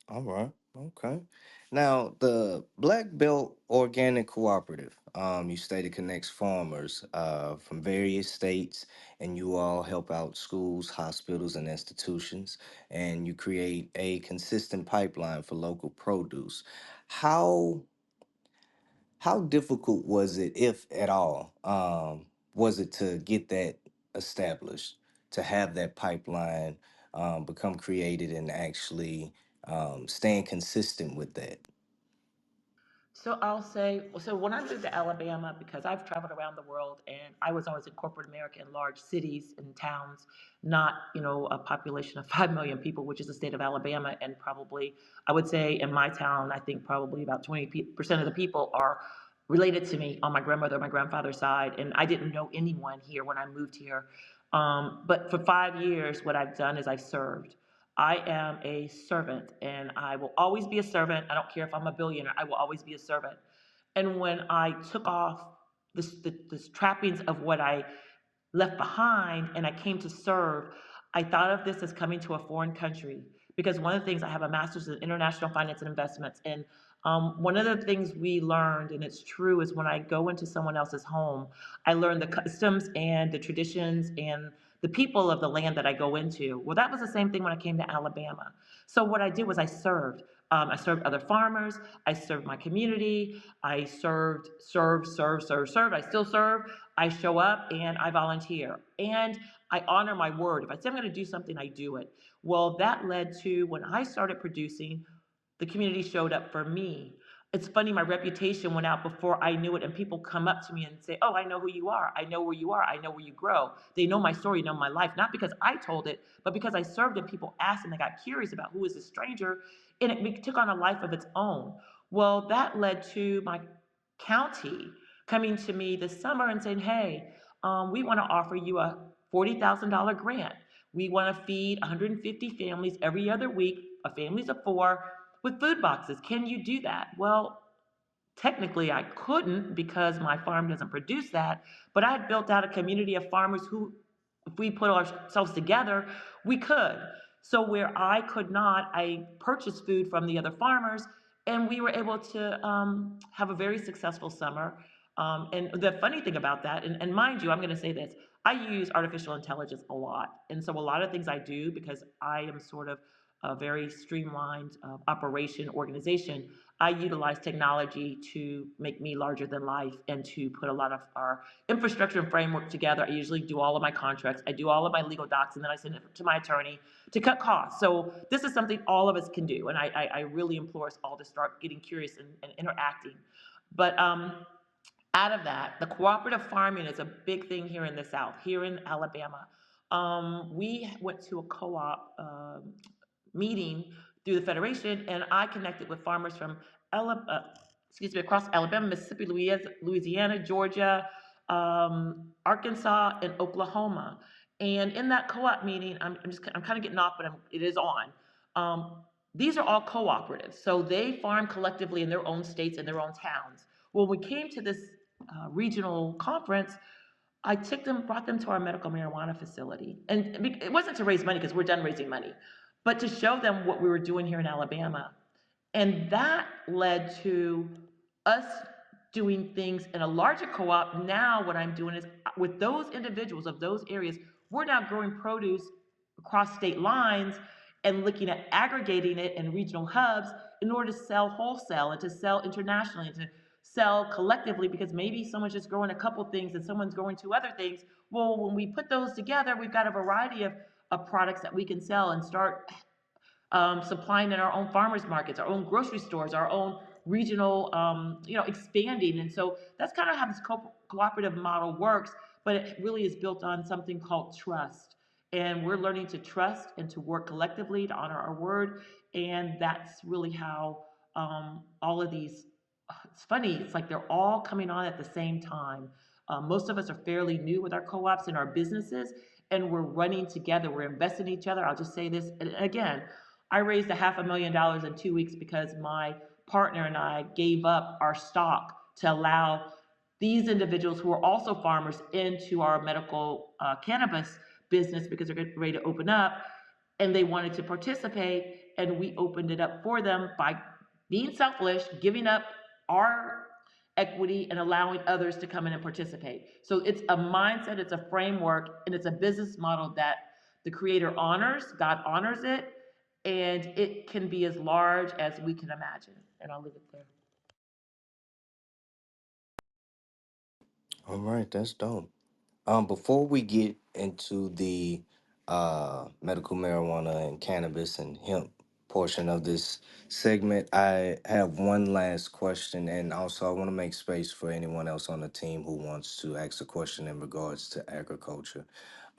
All right. Okay. Now, the Black Belt Organic Cooperative, you stated connects farmers from various states, and you all help out schools, hospitals, and institutions, and you create a consistent pipeline for local produce. How how difficult was it, if at all, was it to get that established, to have that pipeline become created and actually staying consistent with that? So I'll say, so when I moved to Alabama, because I've traveled around the world and I was always in corporate America in large cities and towns, not, a population of 5 million people, which is the state of Alabama. And probably, I would say in my town, I think probably about 20% of the people are related to me on my grandmother or my grandfather's side. And I didn't know anyone here when I moved here. But for 5 years, what I've done is I've served. I am a servant and I will always be a servant. I don't care if I'm a billionaire, I will always be a servant. And when I took off this trappings of what I left behind and I came to serve, I thought of this as coming to a foreign country because one of the things I have a master's in international finance and investments. And one of the things we learned, and it's true, is when I go into someone else's home, I learn the customs and the traditions and the people of the land that I go into. Well, that was the same thing when I came to Alabama. So what I did was I served. I served other farmers. I served my community. I served. I still serve. I show up and I volunteer. And I honor my word. If I say I'm going to do something, I do it. Well, that led to when I started producing, the community showed up for me. It's funny, my reputation went out before I knew it, and people come up to me and say, "Oh, I know who you are. I know where you are. I know where you grow." They know my story, know my life, not because I told it, but because I served and people asked and they got curious about who is this stranger, and it took on a life of its own. Well, that led to my county coming to me this summer and saying, "Hey, we want to offer you a $40,000 grant. We want to feed 150 families every other week, a families of four, with food boxes. Can you do that?" Well, technically I couldn't because my farm doesn't produce that, but I had built out a community of farmers who, if we put ourselves together, we could. So where I could not, I purchased food from the other farmers, and we were able to have a very successful summer. And the funny thing about that, and mind you, I'm going to say this, I use artificial intelligence a lot. And so a lot of things I do, because I am sort of a very streamlined operation organization, I utilize technology to make me larger than life and to put a lot of our infrastructure and framework together. I usually do all of my contracts, I do all of my legal docs, and then I send it to my attorney to cut costs. So this is something all of us can do, and I really implore us all to start getting curious and interacting. But out of that, the cooperative farming is a big thing here in the South, here in Alabama. We went to a co-op meeting through the Federation, and I connected with farmers from across Alabama, Mississippi, Louisiana, Georgia, Arkansas, and Oklahoma. And in that co-op meeting, I'm kind of getting off, but it is on. These are all cooperatives, so they farm collectively in their own states and their own towns. Well, when we came to this regional conference, I took them, brought them to our medical marijuana facility. And it wasn't to raise money because we're done raising money, but to show them what we were doing here in Alabama. And that led to us doing things in a larger co op. Now, what I'm doing is with those individuals of those areas, we're now growing produce across state lines and looking at aggregating it in regional hubs in order to sell wholesale and to sell internationally and to sell collectively, because maybe someone's just growing a couple things and someone's growing two other things. Well, when we put those together, we've got a variety of products that we can sell and start supplying in our own farmers markets, our own grocery stores, our own regional, expanding. And so that's kind of how this cooperative model works, but it really is built on something called trust. And we're learning to trust and to work collectively to honor our word. And that's really how all of these, it's funny, it's like they're all coming on at the same time. Most of us are fairly new with our co-ops and our businesses, and we're running together. We're investing in each other. I'll just say this again. I raised $500,000 in 2 weeks because my partner and I gave up our stock to allow these individuals who are also farmers into our medical cannabis business because they're getting ready to open up and they wanted to participate. and we opened it up for them by being selfish, giving up our equity and allowing others to come in and participate. So it's a mindset, it's a framework, and it's a business model that the creator honors, God honors it, and it can be as large as we can imagine. And I'll leave it there. All right, that's dope. Before we get into the medical marijuana and cannabis and hemp portion of this segment, I have one last question, and also I want to make space for anyone else on the team who wants to ask a question in regards to agriculture.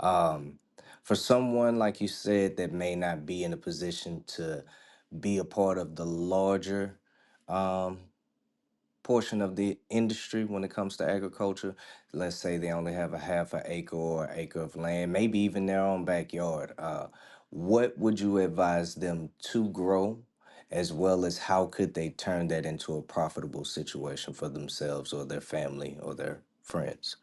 Um, for someone like you said that may not be in a position to be a part of the larger um, portion of the industry when it comes to agriculture. Let's say they only have a half an acre or acre of land, maybe even their own backyard. What would you advise them to grow, as well as how could they turn that into a profitable situation for themselves or their family or their friends?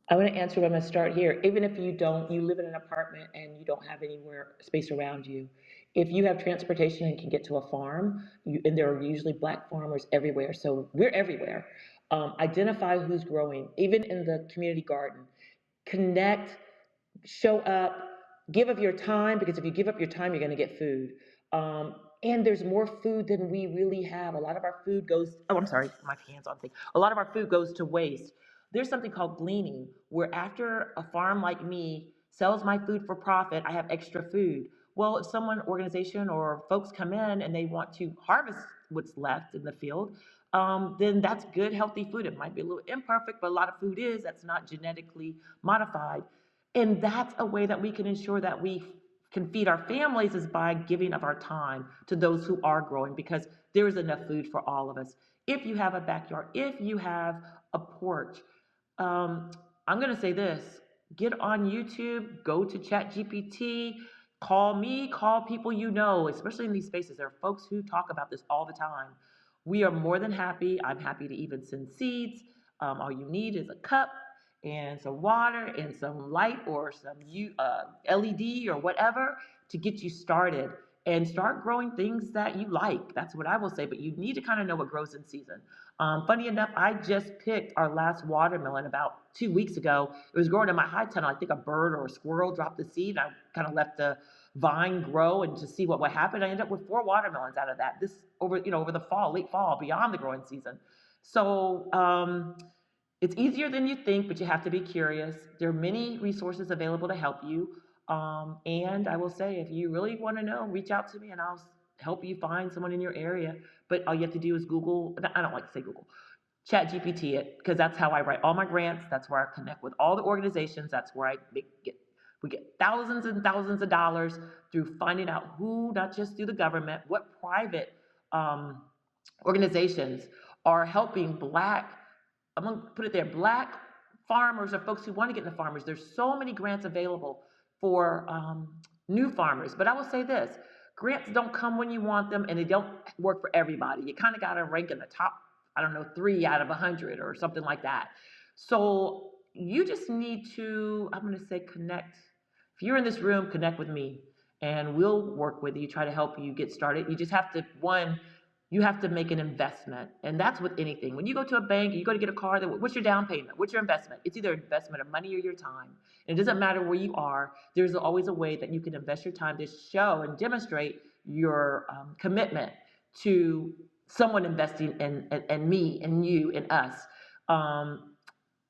I want to answer, but I'm going to start here. Even if you live in an apartment and you don't have anywhere space around you, if you have transportation and can get to a farm, and there are usually black farmers everywhere, so we're everywhere. Identify who's growing, even in the community garden. Connect, show up, give of your time, because if you give up your time, you're going to get food. And there's more food than we really have. A lot of our food goes, oh, I'm sorry, my hands on thing. A lot of our food goes to waste. There's something called gleaning, where after a farm like me sells my food for profit, I have extra food. Well, if someone, organization, or folks come in and they want to harvest what's left in the field, then that's good, healthy food. It might be a little imperfect, but a lot of food is that's not genetically modified. And that's a way that we can ensure that we can feed our families is by giving of our time to those who are growing, because there is enough food for all of us. If you have a backyard, if you have a porch, um, I'm going to say this: get on YouTube, go to Chat GPT, call me, call people you know, especially in these spaces. There are folks who talk about this all the time. We are more than happy. I'm happy to even send seeds. All you need is a cup and some water and some light or some LED or whatever to get you started and start growing things that you like. That's what I will say. But you need to kind of know what grows in season. Funny enough, I just picked our last watermelon about 2 weeks ago. It was growing in my high tunnel. I think a bird or a squirrel dropped the seed. And I kind of let the vine grow and to see what would happen. I ended up with 4 watermelons out of that. This over the fall, late fall, beyond the growing season. So it's easier than you think, but you have to be curious. There are many resources available to help you. And I will say, if you really want to know, reach out to me and I'll help you find someone in your area. But all you have to do is Google. I don't like to say Google. Chat GPT it, because that's how I write all my grants. That's where I connect with all the organizations. That's where we get thousands and thousands of dollars through finding out who, not just through the government, what private um, organizations are helping black, I'm gonna put it there, black farmers or folks who want to get into farmers. There's so many grants available for new farmers. But I will say this: grants don't come when you want them, and they don't work for everybody. You kind of got to rank in the top, I don't know, 3 out of 100 or something like that. So you just need to, I'm going to say, connect. If you're in this room, connect with me, and we'll work with you, try to help you get started. You just have to, one, you have to make an investment. And that's with anything. When you go to a bank, you go to get a car, what's your down payment? What's your investment? It's either investment of money or your time. And it doesn't matter where you are, there's always a way that you can invest your time to show and demonstrate your commitment to someone investing in me and you and us. Um,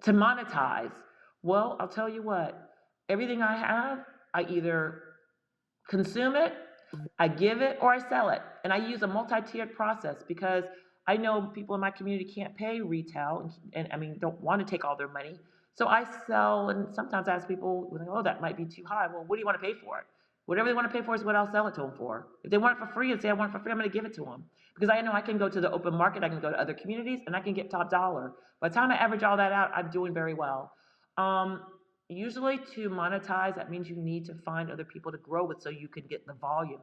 to monetize, well, I'll tell you what, everything I have, I either consume it, I give it, or I sell it. And I use a multi-tiered process because I know people in my community can't pay retail and I mean, don't want to take all their money. So I sell, and sometimes I ask people, oh, that might be too high. Well, what do you want to pay for it? Whatever they want to pay for is what I'll sell it to them for. If they want it for free and say I want it for free, I'm going to give it to them. Because I know I can go to the open market, I can go to other communities, and I can get top dollar. By the time I average all that out, I'm doing very well. Um, Usually to monetize, that means you need to find other people to grow with so you can get the volume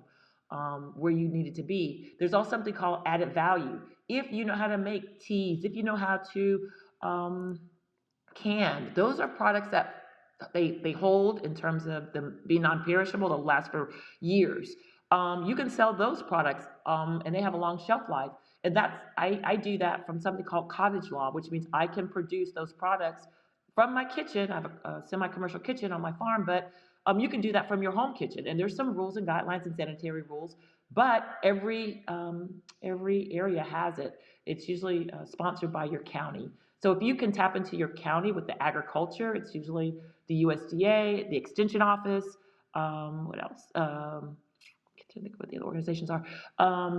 where you need it to be. There's also something called added value. If you know how to make teas, if you know how to um, can, those are products that they hold in terms of them being non-perishable. They'll last for years. you can sell those products, and they have a long shelf life. And I do that from something called cottage law, which means I can produce those products from my kitchen. I have a semi-commercial kitchen on my farm, but you can do that from your home kitchen. And there's some rules and guidelines and sanitary rules, but every area has it. It's usually sponsored by your county. So if you can tap into your county with the agriculture, it's usually the USDA, the Extension Office. What else? To think of what the other organizations are.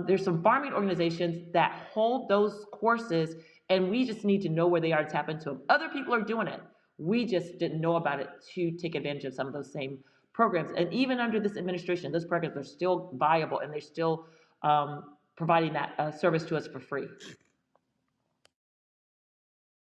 There's some farming organizations that hold those courses, and we just need to know where they are to tap into them. Other people are doing it. We just didn't know about it to take advantage of some of those same programs. And even under this administration, those programs are still viable, and they're still providing that service to us for free.